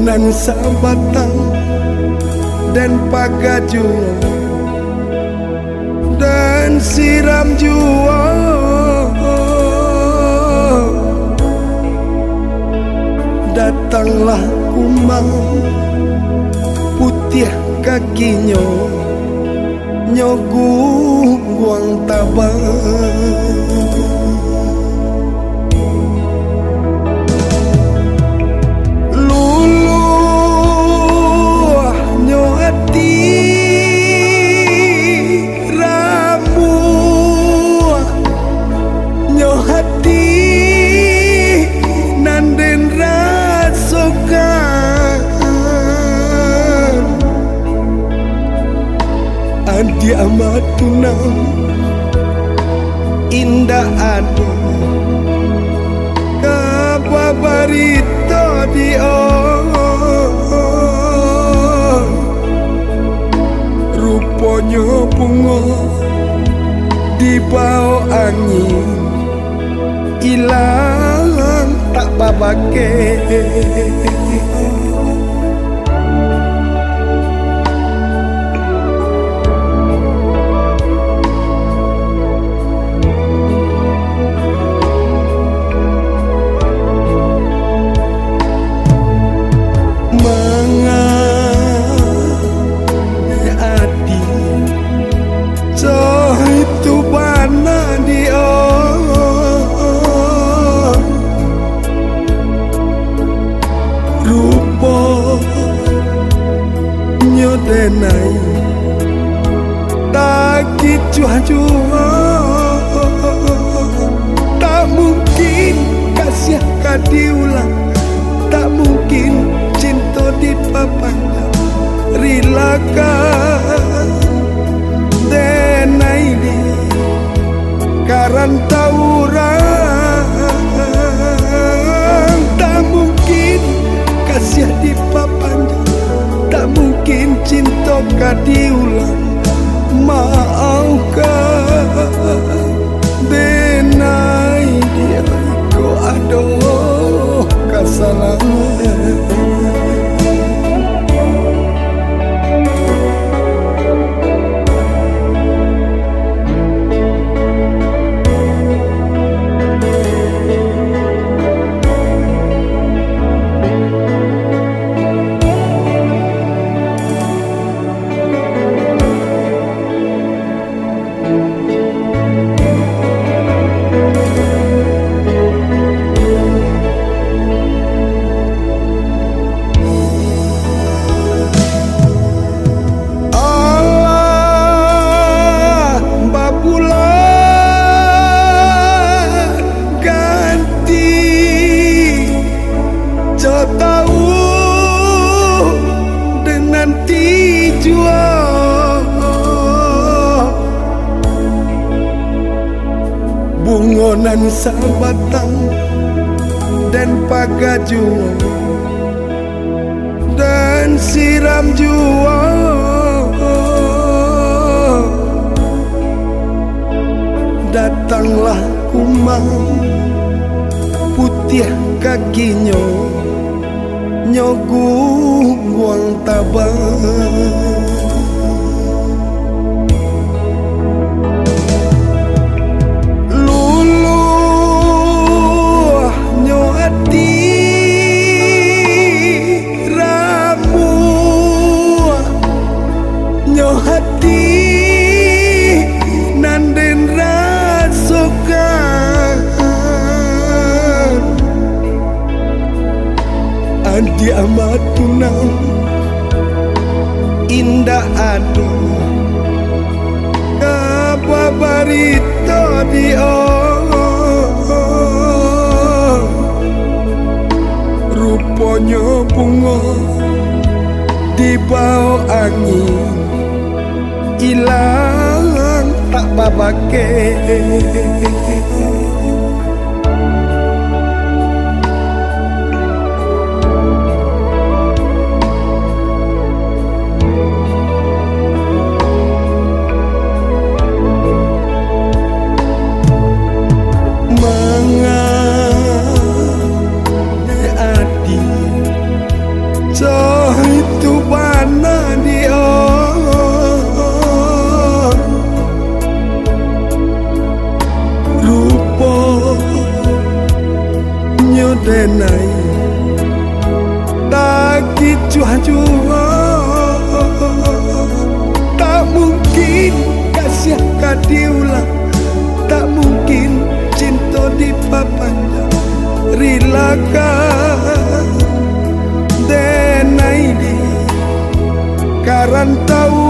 Bungonan sabatang dan pagajuang dan siram jua, datanglah kumang putih kakinya nyogu guang tabang. Adi amat tunang indah ada kababarita di rupanya bunga di bawah angin ilang tak babake. Denai tak jua-jua, tak mungkin kasih kadiulang, tak mungkin cinta dipapanjang rilakan denai di karantauran, tak mungkin kasih dipapanjang, tak mungkin cinta kadiulang. Maafkan denai dia ko aduh kesalahan. Bungonan sabatang dan pagajuang dan siram jua, datanglah kumang putih kakinya nyogu guang tabang. Adi amat tunang indah ada kababarita di rupanya bunga di bawah angin ilang tak babake. maju. Tak mungkin kasih diulang, tak mungkin cinta dipapanjang. Rilakan denai di karantau